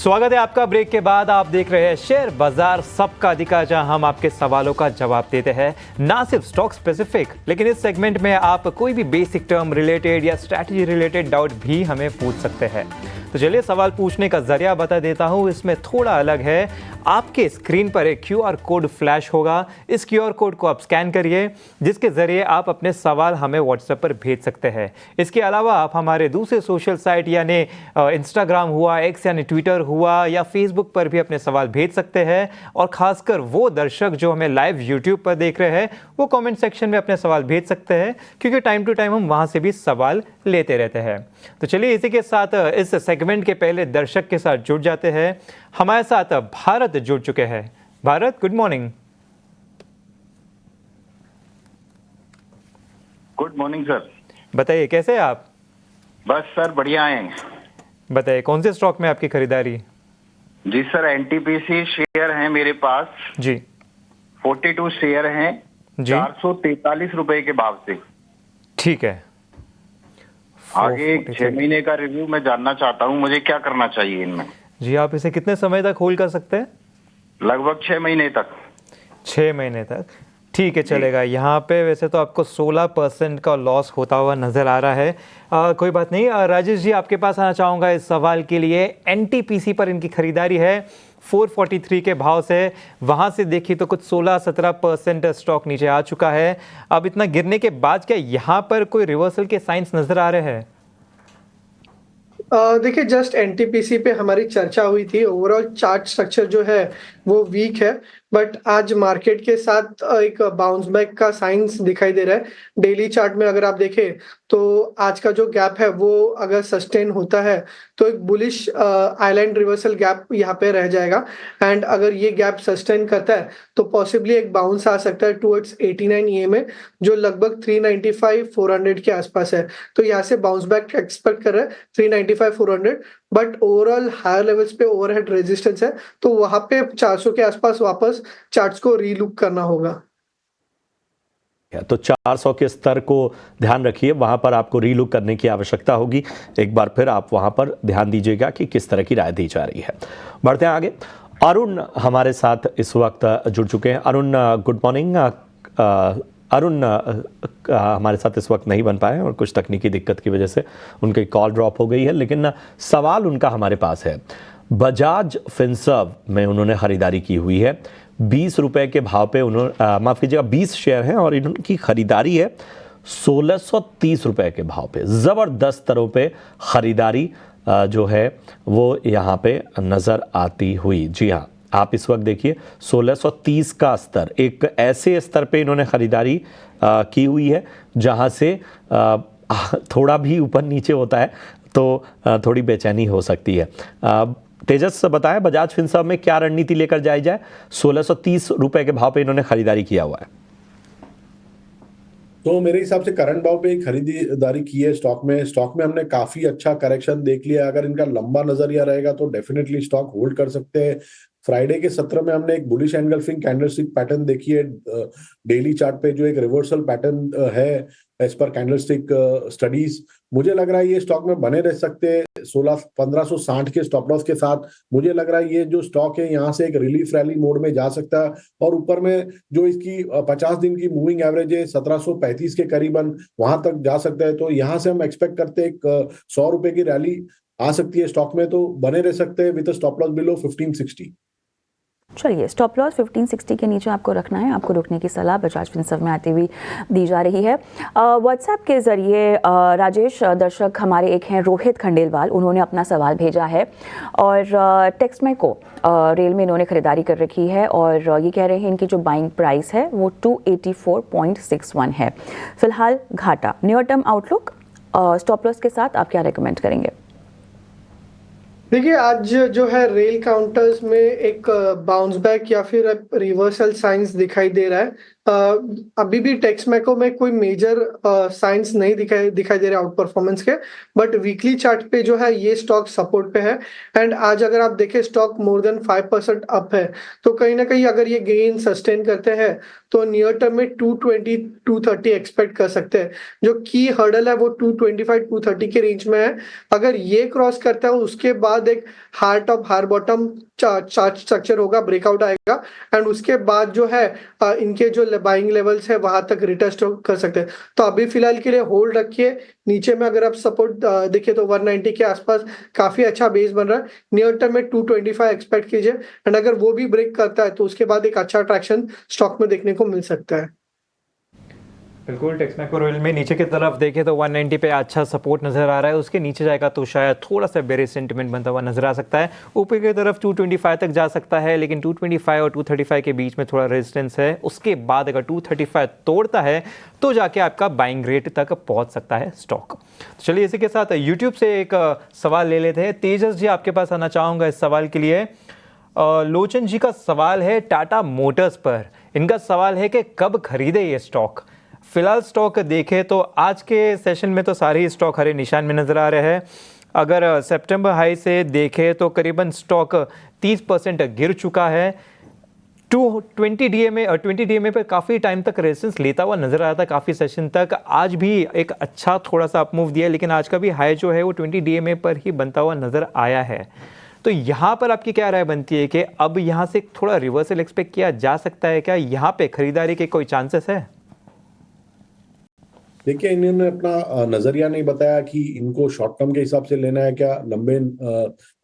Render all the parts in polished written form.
स्वागत है आपका ब्रेक के बाद। आप देख रहे हैं शेयर बाजार सबका अधिकार, जहां हम आपके सवालों का जवाब देते हैं, ना सिर्फ स्टॉक स्पेसिफिक, लेकिन इस सेगमेंट में आप कोई भी बेसिक टर्म रिलेटेड या स्ट्रैटेजी रिलेटेड डाउट भी हमें पूछ सकते हैं। तो चलिए सवाल पूछने का जरिया बता देता हूं, इसमें थोड़ा अलग है। आपके स्क्रीन पर एक QR कोड फ्लैश होगा। इस QR कोड को आप स्कैन करिए, जिसके जरिए आप अपने सवाल हमें व्हाट्सएप पर भेज सकते हैं। इसके अलावा आप हमारे दूसरे सोशल साइट यानी इंस्टाग्राम हुआ, एक्स यानी ट्विटर हुआ, या फेसबुक पर भी अपने सवाल भेज सकते हैं। और खासकर वो दर्शक जो हमें लाइव यूट्यूब पर देख रहे हैं, वो कमेंट सेक्शन में अपने सवाल भेज सकते हैं, क्योंकि टाइम टू टाइम हम वहां से भी सवाल लेते रहते हैं। तो चलिए इसी के साथ इस सेगमेंट के पहले दर्शक के साथ जुड़ जाते हैं। हमारे साथ भारत जुड़ चुके हैं। Bharat, good morning. Good morning sir. बताइए कैसे हैं आप? बस सर बढ़िया हैं। बताइए कौन से स्टॉक में आपकी खरीदारी? जी सर, एनटीपीसी शेयर हैं मेरे पास जी। 42 शेयर हैं जी। 443 रुपए के भाव से। ठीक है। आगे 6 महीने का रिव्यू मैं जानना चाहता हूं, मुझे क्या करना चाहिए इनमें? जी, आप इसे कितने समय तक होल्ड कर सकते हैं? लगभग 6 महीने तक। 6 महीने तक, ठीक है, चलेगा। यहाँ पे वैसे तो आपको 16% का लॉस होता हुआ नजर आ रहा है। कोई बात नहीं। राजेश जी, आपके पास आना चाहूँगा इस सवाल के लिए। एनटीपीसी पर इनकी खरीदारी है 443 के भाव से। वहाँ से देखिए तो कुछ 16-17% स्टॉक नीचे आ चुका है। अब इतना गिरने के बाद क्या यहाँ पर कोई रिवर्सल के साइंस नजर आ रहे हैं? देखिए, जस्ट एनटीपीसी पे हमारी चर्चा हुई थी। ओवरऑल चार्ट स्ट्रक्चर जो है वो वीक है, बट आज मार्केट के साथ एक बाउंस बैक का साइंस दिखाई दे रहा है। डेली चार्ट में अगर आप देखें तो आज का जो गैप है वो अगर सस्टेन होता है तो एक बुलिश आइलैंड रिवर्सल गैप यहाँ पे रह जाएगा। एंड अगर ये गैप सस्टेन करता है तो पॉसिबली एक बाउंस आ सकता है टुवर्ड्स 89 EMA, जो लगभग 395-400 के आसपास है। तो यहाँ से बाउंस बैक एक्सपेक्ट कर रहे हैं 395-400, बट ओवरऑल हायर लेवल्स पे ओवरहेड रेजिस्टेंस है, तो वहां पे 400 के आसपास वापस चार्ट्स को रीलुक करना होगा। तो 400 के स्तर को ध्यान रखिए, वहां पर आपको रीलुक करने की आवश्यकता होगी। एक बार फिर आप वहां पर ध्यान दीजिएगा कि किस तरह की राय दी जा रही है। बढ़ते हैं आगे। अरुण हमारे साथ इस वक्त जुड़ चुके हैं। Arun, good morning. अरुण हमारे साथ इस वक्त नहीं बन पाए और कुछ तकनीकी दिक्कत की वजह से उनकी कॉल ड्रॉप हो गई है, लेकिन सवाल उनका हमारे पास है। बजाज फिनसर्व में उन्होंने खरीदारी की हुई है 20 रुपए के भाव पे। उन्होंने माफ़ कीजिएगा 20 शेयर हैं और इनकी खरीदारी है 1630 रुपए के भाव पे। ज़बरदस्त दरों पे खरीदारी जो है वो यहाँ पे नज़र आती हुई। जी हाँ, आप इस वक्त देखिए 1630 का स्तर, एक ऐसे स्तर पे इन्होंने खरीदारी की हुई है जहाँ से थोड़ा भी ऊपर नीचे होता है तो थोड़ी बेचैनी हो सकती है। तेजस बताएं, बजाज फिनसर्व में क्या रणनीति लेकर जाई जाए? 1630 रुपए के भाव पे इन्होंने खरीदारी किया हुआ है। तो मेरे हिसाब से करंट भाव पे खरीदारी की है स्टॉक में हमने काफी अच्छा करेक्शन देख लिया। अगर इनका लंबा नजरिया रहेगा तो डेफिनेटली स्टॉक होल्ड कर सकते हैं। फ्राइडे के सत्र में हमने एक बुलिश एंगल्फिंग कैंडलस्टिक पैटर्न देखी है डेली चार्ट पे, जो एक रिवर्सल पैटर्न है एज पर कैंडलस्टिक स्टडीज। मुझे लग रहा है ये स्टॉक में बने रह सकते हैं 1560 के स्टॉप लॉस के साथ। मुझे लग रहा है ये जो स्टॉक है यहाँ से एक रिलीफ रैली मोड में जा सकता है, और ऊपर में जो इसकी 50 दिन की मूविंग एवरेज है 1735 के करीबन, वहां तक जा सकता है। तो यहाँ से हम एक्सपेक्ट करते हैं एक 100 रुपए की रैली आ सकती है स्टॉक में, तो बने रह सकते हैं विद स्टॉप लॉस बिलो 1560। चलिए, स्टॉप लॉस 1560 के नीचे आपको रखना है। आपको रुकने की सलाह बजाज फिनसर्व में आती हुई दी जा रही है। व्हाट्सएप के ज़रिए राजेश, दर्शक हमारे एक हैं रोहित खंडेलवाल, उन्होंने अपना सवाल भेजा है और टेक्समेको रेल में इन्होंने खरीदारी कर रखी है और ये कह रहे हैं इनकी जो बाइंग प्राइस है वो 284.61 है। फिलहाल घाटा। Near term outlook stop loss के साथ आप क्या रेकमेंड करेंगे? देखिए, आज जो है रेल काउंटर्स में एक बाउंस बैक या फिर रिवर्सल साइंस दिखाई दे रहा है। अभी भी टेक्समैको में कोई मेजर साइंस नहीं दिखाई दे रहे आउट परफॉर्मेंस के, बट वीकली चार्ट पे जो है ये स्टॉक सपोर्ट पे है। एंड आज अगर आप देखें स्टॉक मोर देन 5% अप है, तो कहीं ना कहीं अगर ये गेन सस्टेन करते हैं तो नियर टर्म में 220 230 एक्सपेक्ट कर सकते हैं। जो की हर्डल है वो 225 230 के रेंज में है। अगर ये क्रॉस करता है उसके बाद एक hard top hard bottom chart structure होगा, ब्रेकआउट आएगा, एंड उसके बाद जो है इनके जो बाइंग लेवल्स है वहां तक रिटेस्ट कर सकते हैं। तो अभी फिलहाल के लिए होल्ड रखिए। नीचे में अगर आप सपोर्ट देखिए तो 190 के आसपास काफी अच्छा बेस बन रहा है। नियर टर्म में 225 एक्सपेक्ट कीजिए, एंड अगर वो भी ब्रेक करता है तो उसके बाद एक अच्छा ट्रैक्शन स्टॉक में देखने को मिल सकता है। बिल्कुल, टेक्समैको रॉयल में नीचे की तरफ देखें तो 190 पे अच्छा सपोर्ट नजर आ रहा है। उसके नीचे जाएगा तो शायद थोड़ा सा बेरिश सेंटिमेंट बनता हुआ नजर आ सकता है। ऊपर की तरफ 225 तक जा सकता है, लेकिन 225 और 235 के बीच में थोड़ा रेजिस्टेंस है। उसके बाद अगर 235 तोड़ता है तो जाके आपका बाइंग रेट तक पहुंच सकता है स्टॉक। तो चलिए इसी के साथ यूट्यूब से एक सवाल ले लेते हैं। तेजस जी, आपके पास आना चाहूँगा इस सवाल के लिए। लोचन जी का सवाल है टाटा मोटर्स पर। इनका सवाल है कि कब खरीदे ये स्टॉक। फिलहाल स्टॉक देखें तो आज के सेशन में तो सारे ही स्टॉक हरे निशान में नज़र आ रहे हैं। अगर सितंबर हाई से देखें तो करीबन स्टॉक 30% गिर चुका है। 20 डीएमए पर काफ़ी टाइम तक रेजिस्टेंस लेता हुआ नजर आ रहा था, काफ़ी सेशन तक। आज भी एक अच्छा थोड़ा सा अपमूव दिया, लेकिन आज का भी हाई जो है वो 20 डीएमए पर ही बनता हुआ नजर आया है। तो यहाँ पर आपकी क्या राय बनती है कि अब यहाँ से थोड़ा रिवर्सल एक्सपेक्ट किया जा सकता है क्या? यहाँ पे खरीदारी के कोई चांसेस है? देखिए, इन्होंने अपना नजरिया नहीं बताया कि इनको शॉर्ट टर्म के हिसाब से लेना है, क्या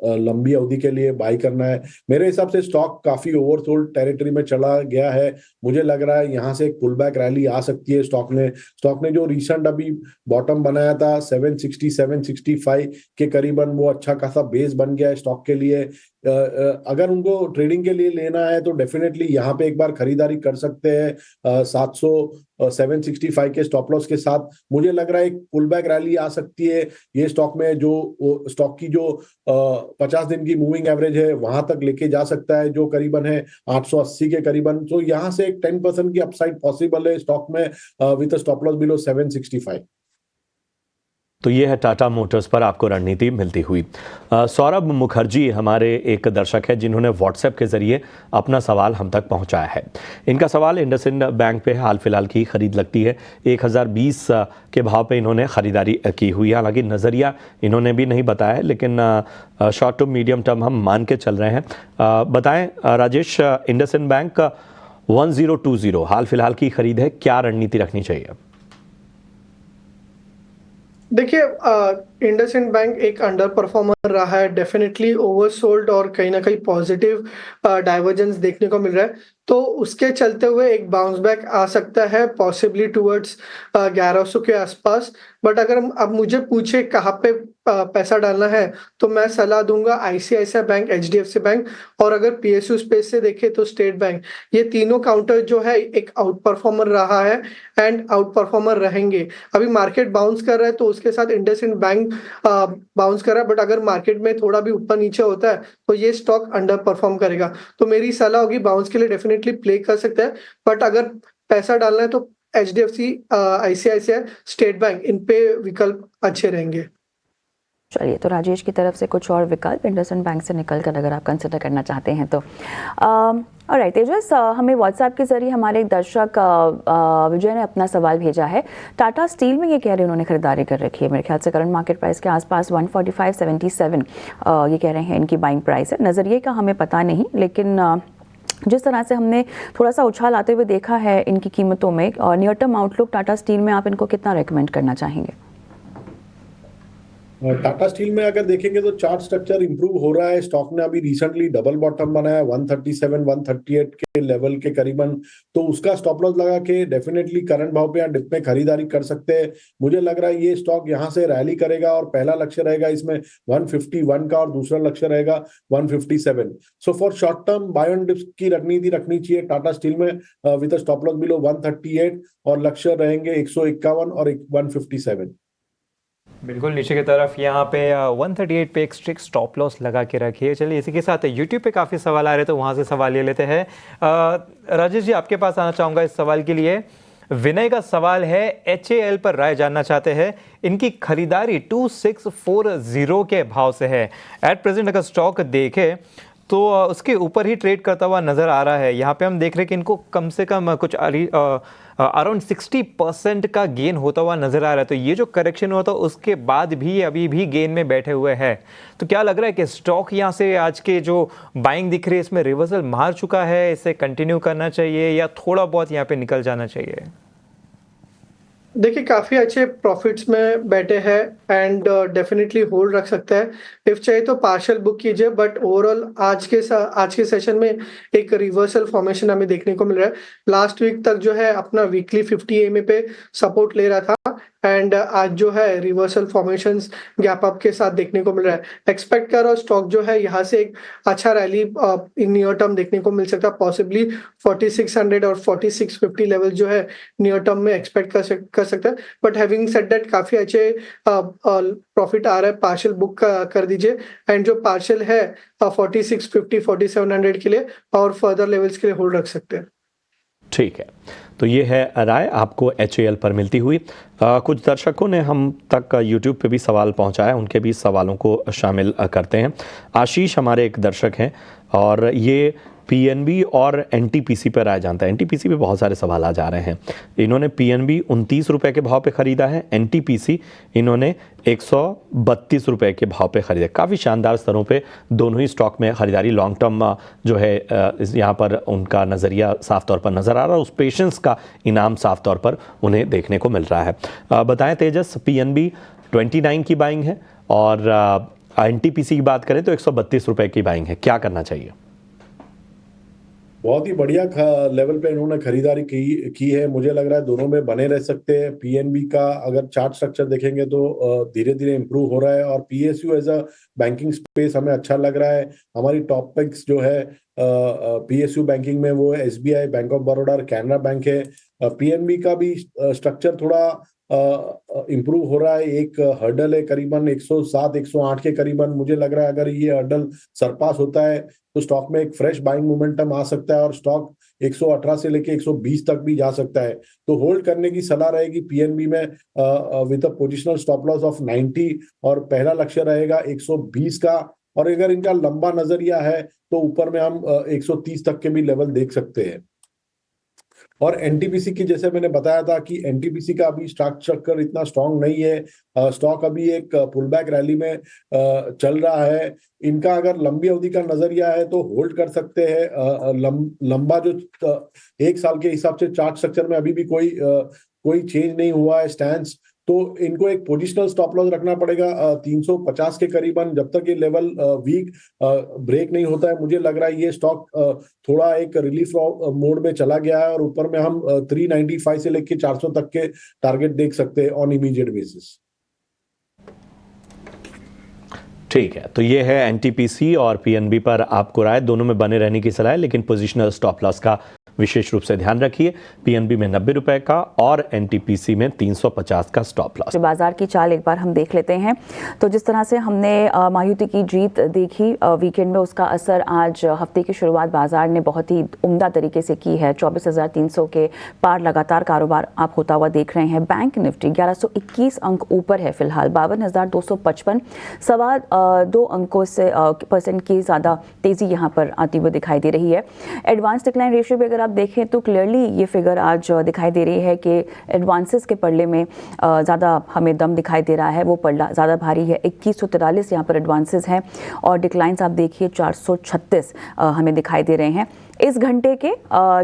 लंबी अवधि के लिए बाई करना है। मेरे हिसाब से स्टॉक काफी ओवरसोल्ड टेरिटरी में चला गया है। मुझे लग रहा है यहाँ से एक पुल बैक रैली आ सकती है। स्टॉक ने जो रिसेंट अभी बॉटम बनाया था 760 765 के करीबन, वो अच्छा खासा बेस बन गया है स्टॉक के लिए। अगर उनको ट्रेडिंग के लिए लेना है तो डेफिनेटली यहाँ पे एक बार खरीदारी कर सकते हैं 765 के स्टॉप लॉस के साथ। मुझे लग रहा है एक पुल बैक रैली आ सकती है ये स्टॉक में, जो स्टॉक की जो 50 दिन की मूविंग एवरेज है वहां तक लेके जा सकता है, जो करीबन है 880 के करीबन। तो यहाँ से एक 10% की अपसाइड पॉसिबल है स्टॉक में विद स्टॉप लॉस बिलो 765। तो ये है टाटा मोटर्स पर आपको रणनीति मिलती हुई। सौरभ मुखर्जी हमारे एक दर्शक है जिन्होंने व्हाट्सएप के जरिए अपना सवाल हम तक पहुंचाया है। इनका सवाल इंडसइंड बैंक पे हाल फिलहाल की खरीद लगती है। 1020 के भाव पे इन्होंने खरीदारी की हुई है। हालांकि नज़रिया इन्होंने भी नहीं बताया है, लेकिन शॉर्ट टर्म मीडियम टर्म हम मान के चल रहे हैं। बताएं राजेश, इंडसइंड बैंक 1020 हाल फिलहाल की खरीद है, क्या रणनीति रखनी चाहिए? देखिए, इंडसइंड बैंक एक अंडर परफॉर्मर रहा है, डेफिनेटली ओवरसोल्ड और कहीं ना कहीं पॉजिटिव डाइवर्जेंस देखने को मिल रहा है। तो उसके चलते हुए एक बाउंस बैक आ सकता है पॉसिबली टुवर्ड्स 1100 के आसपास। बट अगर अब मुझे पूछे कहाँ पे पैसा डालना है तो मैं सलाह दूंगा आईसीआईसीआई बैंक, एचडीएफसी बैंक, और अगर पीएसयू स्पेस से देखें तो स्टेट बैंक। ये तीनों काउंटर जो है एक आउट परफॉर्मर रहा है एंड आउट परफॉर्मर रहेंगे। अभी मार्केट बाउंस कर रहा है तो उसके साथ इंडसइंड बैंक बाउंस कर रहा है, बट अगर मार्केट में थोड़ा भी ऊपर नीचे होता है तो ये स्टॉक अंडर परफॉर्म करेगा। तो मेरी सलाह होगी बाउंस के लिए डेफिनेटली प्ले कर सकते हैं, बट अगर पैसा डालना है तो एचडीएफसी, आईसीआईसीआई, स्टेट बैंक, इन पे विकल्प अच्छे रहेंगे। चलिए, तो राजेश की तरफ से कुछ और विकल्प इंडसइंड बैंक से निकलकर अगर आप कंसिडर करना चाहते हैं तो ऑलराइट तेजस, हमें व्हाट्सएप के जरिए हमारे एक दर्शक विजय ने अपना सवाल भेजा है। टाटा स्टील में ये कह रहे हैं उन्होंने खरीदारी कर रखी है, मेरे ख्याल से करंट मार्केट प्राइस के आसपास 145.77 ये कह रहे हैं इनकी बाइंग प्राइस है। नज़रिए का हमें पता नहीं, लेकिन जिस तरह से हमने थोड़ा सा उछाल आते हुए देखा है इनकी कीमतों में, और near term outlook Tata steel में आप इनको कितना रेकमेंड करना चाहेंगे? टाटा स्टील में अगर देखेंगे तो चार्ट स्ट्रक्चर इंप्रूव हो रहा है। स्टॉक ने अभी रिसेंटली डबल बॉटम बनाया 137 138 के लेवल के करीबन, तो उसका स्टॉप लॉस लगा के डेफिनेटली करंट भाव पे या डिप में खरीदारी कर सकते हैं। मुझे लग रहा है ये स्टॉक यहाँ से रैली करेगा और पहला लक्ष्य रहेगा इसमें 151 का और दूसरा लक्ष्य रहेगा 157। So for short term by on dips की रणनीति रखनी चाहिए टाटा स्टील में विद स्टॉप लॉस बिलो 138 और लक्ष्य रहेंगे 151 और 157। बिल्कुल नीचे की तरफ यहाँ पे 138 पे एक स्ट्रिक्ट स्टॉप लॉस लगा के रखिए। चलिए इसी के साथ यूट्यूब पे काफ़ी सवाल आ रहे तो वहाँ से सवाल ले लेते हैं। राजेश जी आपके पास आना चाहूँगा इस सवाल के लिए। विनय का सवाल है, HAL पर राय जानना चाहते हैं। इनकी खरीदारी 2640 के भाव से है। एट प्रेजेंट अगर स्टॉक देखें तो उसके ऊपर ही ट्रेड करता हुआ नज़र आ रहा है। यहाँ पे हम देख रहे हैं कि इनको कम से कम कुछ अराउंड 60% का गेन होता हुआ नज़र आ रहा है। तो ये जो करेक्शन हुआ था उसके बाद भी अभी भी गेन में बैठे हुए हैं। तो क्या लग रहा है कि स्टॉक यहाँ से आज के जो बाइंग दिख रही है इसमें रिवर्सल मार चुका है, इसे कंटिन्यू करना चाहिए या थोड़ा बहुत यहाँ पे निकल जाना चाहिए? देखिए काफी अच्छे प्रॉफिट्स में बैठे हैं एंड डेफिनेटली होल्ड रख सकते हैं। इफ चाहिए तो पार्शियल बुक कीजिए, बट ओवरऑल आज के सेशन में एक रिवर्सल फॉर्मेशन हमें देखने को मिल रहा है। लास्ट वीक तक जो है अपना वीकली 50 EMA पे सपोर्ट ले रहा था एंड आज जो है रिवर्सल फॉर्मेशंस गैप अप के साथ देखने को मिल रहा है। एक्सपेक्ट करो स्टॉक जो है यहाँ से एक अच्छा रैली इन नियर टर्म देखने को मिल सकता है। पॉसिबली 4600 और 4650 लेवल जो है नियर टर्म में एक्सपेक्ट कर सकता है। बट हैविंग सेड दैट काफी अच्छे प्रॉफिट आ रहा है, पार्शियल बुक कर दीजिए एंड जो पार्शियल है 4650 4700 के लिए और फर्दर लेवल्स के लिए होल्ड रख सकते हैं। ठीक है, तो ये है राय आपको HAL पर मिलती हुई। कुछ दर्शकों ने हम तक YouTube पे भी सवाल पहुंचाया, उनके भी सवालों को शामिल करते हैं। आशीष हमारे एक दर्शक हैं और ये PNB और NTPC पर राय जानता है। NTPC पे बहुत सारे सवाल आ जा रहे हैं। इन्होंने PNB 29 रुपये के भाव पे ख़रीदा है, NTPC इन्होंने 132 रुपये के भाव पे ख़रीदा। काफ़ी शानदार स्तरों पे दोनों ही स्टॉक में ख़रीदारी। लॉन्ग टर्म जो है यहाँ पर उनका नज़रिया साफ तौर पर नज़र आ रहा है। उस पेशेंस का इनाम साफ तौर पर उन्हें देखने को मिल रहा है। बताएं तेजस, PNB 29 की बाइंग है और NTPC की बात करें तो 132 रुपये की बाइंग है, क्या करना चाहिए? बहुत ही बढ़िया लेवल पे इन्होंने खरीदारी की है। मुझे लग रहा है दोनों में बने रह सकते हैं। PNB का अगर चार्ट स्ट्रक्चर देखेंगे तो धीरे धीरे इंप्रूव हो रहा है और PSU as a banking space हमें अच्छा लग रहा है। हमारी टॉप पिक्स जो है PSU बैंकिंग में वो SBI, बैंक ऑफ बड़ौदा और कैनरा बैंक है। PNB का भी स्ट्रक्चर थोड़ा इम्प्रूव हो रहा है। एक हर्डल है करीबन 107 108 के करीबन। मुझे लग रहा है अगर ये हर्डल सरपास होता है तो स्टॉक में एक फ्रेश बाइंग मोमेंटम आ सकता है और स्टॉक 118 से लेके 120 तक भी जा सकता है। तो होल्ड करने की सलाह रहेगी PNB में with a positional stop loss of 90 और पहला लक्ष्य रहेगा 120 का। और अगर इनका लंबा नजरिया है तो ऊपर में हम 130 तक के भी लेवल देख सकते हैं। और NTPC की जैसे मैंने बताया था कि NTPC का अभी स्टॉक स्ट्रक्चर इतना स्ट्रांग नहीं है। स्टॉक अभी एक पुल बैक रैली में चल रहा है। इनका अगर लंबी अवधि का नजरिया है तो होल्ड कर सकते हैं। लंबा जो 1 साल के हिसाब से चार्ट स्ट्रक्चर में अभी भी कोई चेंज नहीं हुआ है स्टैंस। तो इनको एक पोजिशनल स्टॉप लॉस रखना पड़ेगा 350 के करीबन। जब तक ये लेवल वीक ब्रेक नहीं होता है मुझे लग रहा है ये स्टॉक थोड़ा एक रिलीफ मोड में चला गया है और ऊपर में हम 395 से लेके 400 तक के टारगेट देख सकते हैं ऑन इमीडिएट बेसिस। ठीक है, तो ये है NTPC और PNB पर आपको राय, दोनों में बने रहने की सलाह है, लेकिन पोजिशनल स्टॉप लॉस का विशेष रूप से ध्यान रखिए। PNB में 90 रुपए का और NTPC में 350 का स्टॉप लॉस। बाजार की चाल एक बार हम देख लेते हैं। तो जिस तरह से हमने मारुति की जीत देखी वीकेंड में, उसका असर आज हफ्ते की शुरुआत बाजार ने बहुत ही उम्दा तरीके से की है। 24,300 के पार लगातार कारोबार आप होता हुआ देख रहे हैं। बैंक निफ्टी 1121 अंक ऊपर है फिलहाल, 52,255, 2 अंकों से % की ज़्यादा तेज़ी यहाँ पर आती हुई दिखाई दे रही है। एडवांस डिक्लाइन रेशियो भी अगर आप देखें तो क्लियरली ये फिगर आज दिखाई दे रही है कि एडवांसेस के पल्ले में ज़्यादा हमें दम दिखाई दे रहा है। वो पल्ला ज़्यादा भारी है, 2143 यहाँ पर एडवांसेस हैं और डिक्लाइंस आप देखिए 436 हमें दिखाई दे रहे हैं। इस घंटे के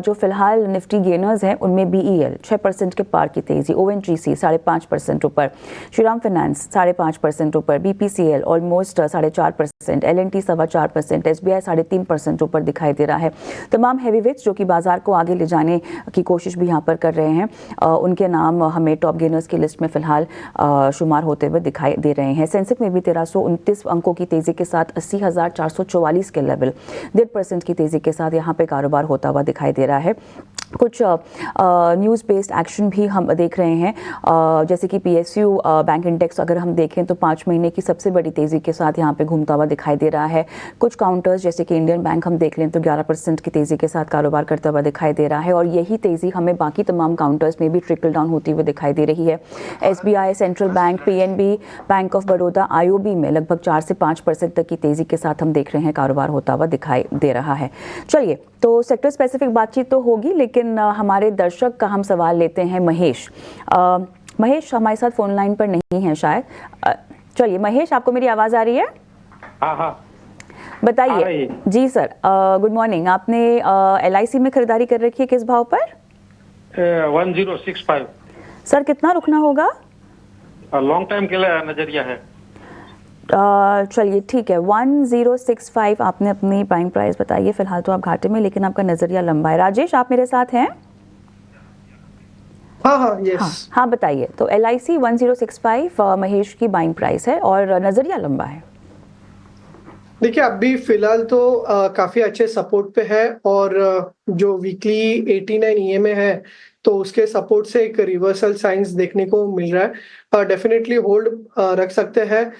जो फिलहाल निफ्टी गेनर्स हैं उनमें BEL 6% के पार की तेज़ी, ONGC 5.5% ऊपर, श्रीराम फाइनेंस 5.5% ऊपर, BPCL ऑलमोस्ट 4.5%, L&T 4.25%, SBI 3.5% ऊपर दिखाई दे रहा है। तमाम हैवीवेट्स जो कि बाजार को आगे ले जाने की कोशिश भी यहाँ पर कर रहे हैं, उनके नाम हमें टॉप गेनर्स की लिस्ट में फिलहाल शुमार होते हुए दिखाई दे रहे हैं। सेंसेक्स में भी 1329 अंकों की तेज़ी के साथ 80,444 के लेवल, 1.5% की तेज़ी के साथ यहाँ पे कारोबार होता हुआ दिखाई दे रहा है। कुछ न्यूज़ बेस्ड एक्शन भी हम देख रहे हैं, जैसे कि PSU बैंक इंडेक्स अगर हम देखें तो 5 महीने की सबसे बड़ी तेज़ी के साथ यहाँ पे घूमता हुआ दिखाई दे रहा है। कुछ काउंटर्स जैसे कि इंडियन बैंक हम देख लें तो 11% की तेज़ी के साथ कारोबार करता हुआ दिखाई दे रहा है, और यही तेज़ी हमें बाकी तमाम काउंटर्स में भी ट्रिकल डाउन होती हुई दिखाई दे रही है। SBI, central bank, PNB, bank of Baroda, IOB में लगभग 4 से 5% तक की तेज़ी के साथ हम देख रहे हैं कारोबार होता हुआ दिखाई दे रहा है। चलिए, तो सेक्टर स्पेसिफिक बातचीत तो होगी, लेकिन हमारे दर्शक का हम सवाल लेते हैं महेश। महेश हमारे साथ फोन लाइन पर नहीं है शायद। चलिए महेश, आपको मेरी आवाज़ आ रही है? हाँ बताइए जी सर। Good morning. आपने LIC में खरीदारी कर रखी है, किस भाव पर? 1065। सर कितना रुकना होगा? लॉन्ग टाइम के लिए नजरिया है। चलिए ठीक है, 1065 आपने अपनी प्राइम प्राइस बताई है। फिलहाल तो आप घाटे में, लेकिन आपका नजरिया लंबा है। राजेश, आप मेरे साथ हैं? हाँ यस। हाँ बताइए। तो LIC 1065 महेश की बाइंग प्राइस है और नजरिया लंबा है। देखिए अभी फिलहाल तो काफी अच्छे सपोर्ट पे है, और जो वीकली 89 EMA है तो उसके सपोर्ट से एक रिवर्सल साइंस देखने को मिल रहा है। डेफिनेटली होल्ड रख सकते हैं।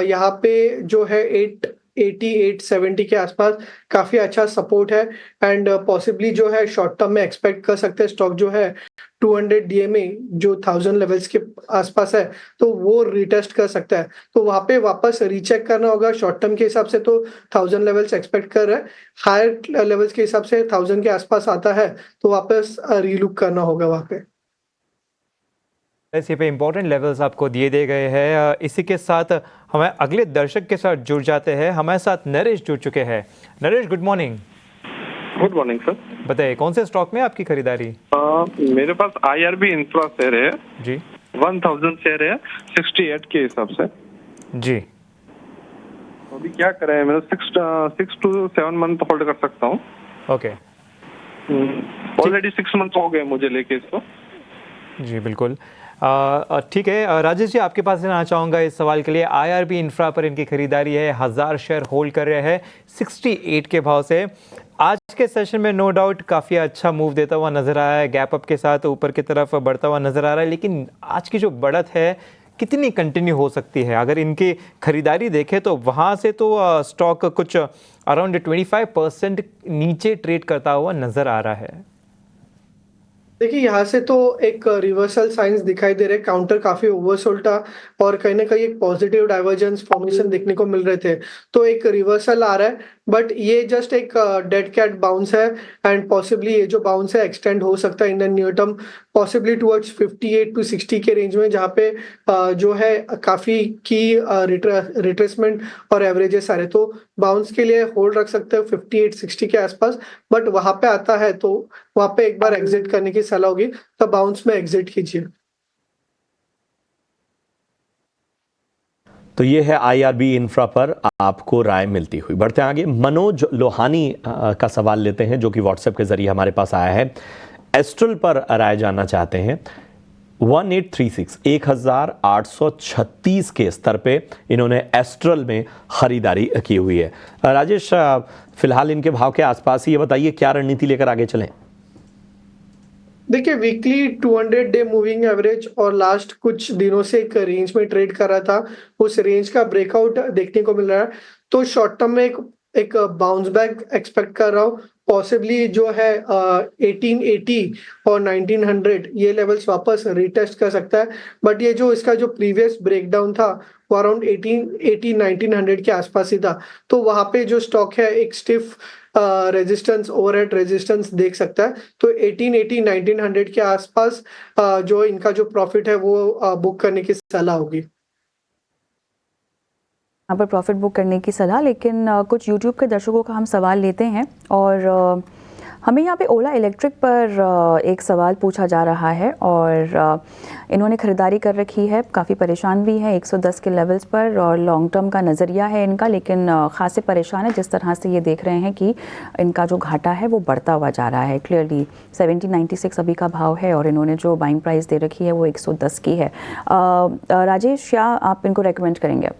यहाँ पे जो है 880 870 के आसपास काफी अच्छा सपोर्ट है, एंड पॉसिबली जो है शॉर्ट टर्म में एक्सपेक्ट कर सकते हैं स्टॉक जो है 200 DMA जो 1000 लेवल्स के आसपास है तो वो रिटेस्ट कर सकता है। तो वहां पे वापस रीचेक करना होगा। शॉर्ट टर्म के हिसाब से तो 1000 लेवल्स एक्सपेक्ट कर रहे हैं, हायर लेवल्स के हिसाब से 1000 के आसपास आता है तो वापस रीलुक करना होगा वहां पे। ऐसे पे इंपॉर्टेंट लेवल्स आपको दिए गए हैं। इसी के साथ हमें अगले दर्शक के साथ जुड़ जाते हैं। हमारे साथ नरेश जुड़ चुके हैं। Naresh, good morning. Good morning sir. बताइए कौन से स्टॉक में आपकी खरीदारी? मेरे पास IRB इंफ्रा शेयर है जी। 1000 शेयर है 68 के हिसाब से जी। अभी क्या करें? मेरा 6 to 7 मंथ होल्ड कर सकता हूँ। ओके। ऑलरेडी 6 मंथ हो गए मुझे लेके इसको। जी बिल्कुल। ठीक है राजेश जी, आपके पास आना चाहूँगा इस सवाल के लिए। IRB इंफ्रा पर इनकी खरीदारी है, 1000 शेयर होल्ड कर रहे हैं 68 के भाव से। आज के सेशन में नो डाउट काफ़ी अच्छा मूव देता हुआ नजर आया है, गैप अप के साथ ऊपर की तरफ बढ़ता हुआ नजर आ रहा है, लेकिन आज की जो बढ़त है कितनी कंटिन्यू हो सकती है? अगर इनकी खरीदारी देखें तो वहाँ से तो स्टॉक कुछ अराउंड 25% नीचे ट्रेड करता हुआ नजर आ रहा है। देखिए यहाँ से तो एक रिवर्सल साइंस दिखाई दे रहे, काउंटर काफी ओवरसोल्ड था और कहीं ना कहीं एक पॉजिटिव डाइवर्जेंस फॉर्मेशन देखने को मिल रहे थे, तो एक रिवर्सल आ रहा है, बट ये जस्ट एक डेड कैट बाउंस है, एंड पॉसिबली ये जो बाउंस है एक्सटेंड हो सकता है in the near term, possibly towards 58 to 60 के रेंज में, जहाँ पे जो है काफी की रिट्रेसमेंट और एवरेजेस आ रहे, तो बाउंस के लिए होल्ड रख सकते हो 58-60 के आसपास, बट वहां पे आता है तो वहां पे एक बार एग्जिट करने की सलाह होगी, तो बाउंस में एग्जिट कीजिए। तो ये है IRB इंफ्रा पर आपको राय मिलती हुई। बढ़ते आगे, मनोज लोहानी का सवाल लेते हैं जो कि व्हाट्सएप के जरिए हमारे पास आया है। एस्ट्रल पर राय जानना चाहते हैं। 1836 के स्तर पे इन्होंने एस्ट्रल में खरीदारी की हुई है। राजेश, फिलहाल इनके भाव के आसपास ही, ये बताइए क्या रणनीति लेकर आगे चलें? देखिए वीकली 200 डे मूविंग एवरेज और लास्ट कुछ दिनों से एक रेंज में ट्रेड कर रहा था, उस रेंज का ब्रेकआउट देखने को मिल रहा है, तो शॉर्ट टर्म में एक बाउंस बैक एक्सपेक्ट कर रहा हूँ। पॉसिबली जो है 1880 और 1900 ये लेवल्स वापस रिटेस्ट कर सकता है, बट ये जो इसका जो प्रीवियस ब्रेकडाउन था वो अराउंड 1880-1900 के आसपास ही था, तो वहां पे जो स्टॉक है एक स्टिफ रेजिस्टेंस, ओवरहेड रेजिस्टेंस देख सकता है, तो 1880-1900 के आसपास जो इनका जो प्रॉफिट है वो बुक करने की सलाह होगी। यहाँ पर प्रॉफिट बुक करने की सलाह, लेकिन कुछ यूट्यूब के दर्शकों का हम सवाल लेते हैं, और हमें यहाँ पे ओला इलेक्ट्रिक पर एक सवाल पूछा जा रहा है, और इन्होंने ख़रीदारी कर रखी है, काफ़ी परेशान भी है 110 के लेवल्स पर, और लॉन्ग टर्म का नज़रिया है इनका, लेकिन ख़ासे परेशान है जिस तरह से ये देख रहे हैं कि इनका जो घाटा है वो बढ़ता हुआ जा रहा है। क्लियरली 1796 अभी का भाव है, और इन्होंने जो बाइंग प्राइस दे रखी है वो 110 की है। राजेश, क्या आप इनको रेकमेंड करेंगे?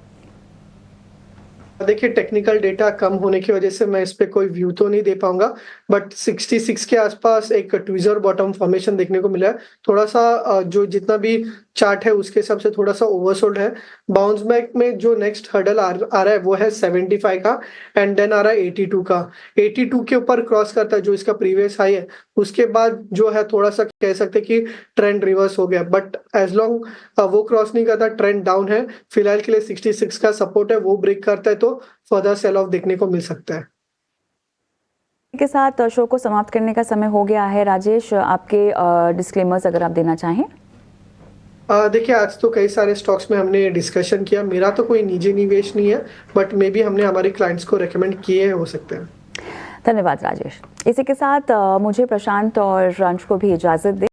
देखिए टेक्निकल डेटा कम होने की वजह से मैं इस पे कोई व्यू तो नहीं दे पाऊंगा, बट 66 के आसपास एक ट्विजर बॉटम फॉर्मेशन देखने को मिला है। थोड़ा सा जो जितना भी चार्ट है उसके हिसाब से थोड़ा सा ओवरसोल्ड है। बाउंस बैक में जो नेक्स्ट हर्डल आ रहा है वो है 75 का, एंड देन आ रहा है 82 का। 82 के ऊपर क्रॉस करता है जो इसका प्रीवियस हाई है, उसके बाद जो है थोड़ा सा कह सकते हैं कि ट्रेंड रिवर्स हो गया, बट एज लॉन्ग वो क्रॉस नहीं करता ट्रेंड डाउन है। फिलहाल के लिए 66 का सपोर्ट है, वो ब्रेक करता है तो फर्दर सेल ऑफ देखने को मिल सकता है। के साथ शो को समाप्त करने का समय हो गया है। राजेश, आपके डिस्क्लेमर्स अगर आप देना चाहें। देखिए आज तो कई सारे स्टॉक्स में हमने डिस्कशन किया। मेरा तो कोई निजी निवेश नहीं है, बट मे बी हमने हमारे क्लाइंट्स को रेकमेंड किए हो सकते हैं। धन्यवाद राजेश। इसी के साथ मुझे, प्रशांत और अंश को भी इजाजत दें।